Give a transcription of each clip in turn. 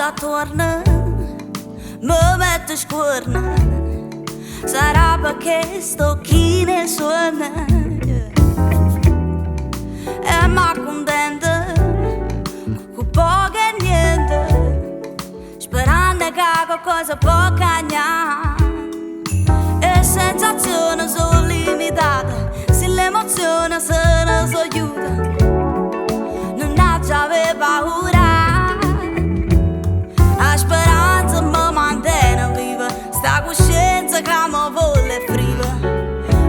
guarda attorno, mi metto scorna, sarà perché sto chi ne suona, e ma contenta con poco e niente, sperando che qualcosa può cambiare. E sensazioni sono limitate, se l'emozione se ne aiuta, non ha già paura. La speranza mi mantiene viva, sta coscienza che mi vuole friva.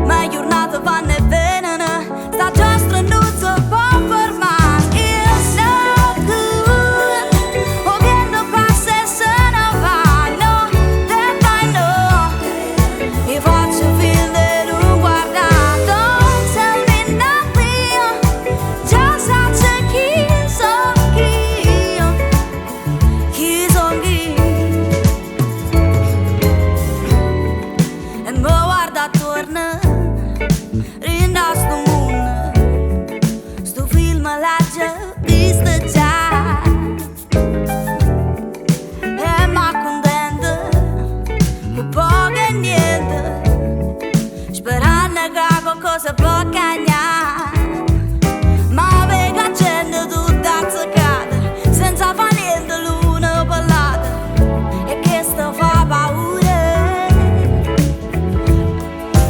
Ma giornate vanno e vengono, sta già strannuzzo può fermare. It's no good, o viene passa e se ne va. No, that I know, e faccio finta di non guardare. Don't tell me nothing, già sai chi sono io, chi sono io. E mi guarda attorno, rinda sto mondo, sto film l'ha già visto già. E ma contenta, con poco e niente, sperando che qualcosa può cambiare. Ma vega gente tutta azzeccata, senza fa niente l'una per l'altra, e che sto fa paura.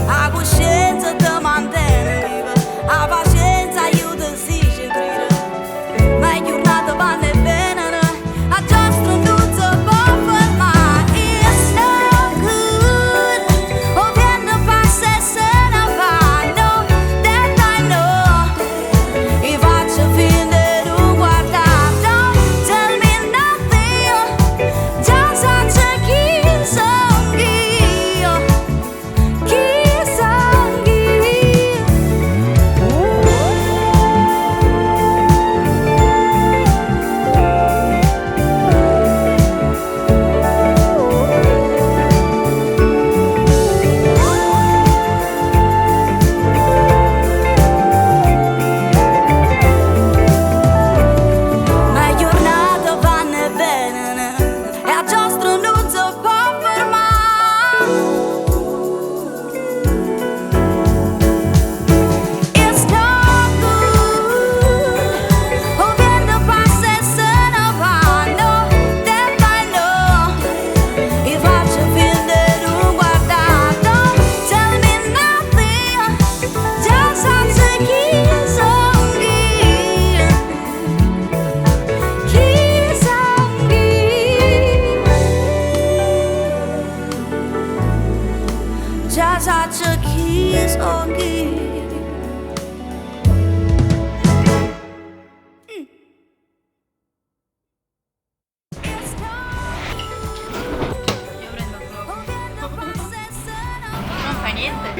La coscienza ti mantiene viva, la pazienza aiuta si ci crede. Ma le giornate vanno e vengono, a già strannuzzo può fermare. It's no good, o viene passa e se ne va. No, that I know, e faccio finta di non guardare. Don't tell me nothing, già sai chi sono io, chi sono io. Ma le giornate vanno e vengono, e a già strannuzzo può fermare. It's no good, o viene passa e se ne va. No, that I know, e faccio finta di non guardare. Don't tell me nothing, già sai chi sono io, chi sono io. Già sai chi sono io. Non fa niente.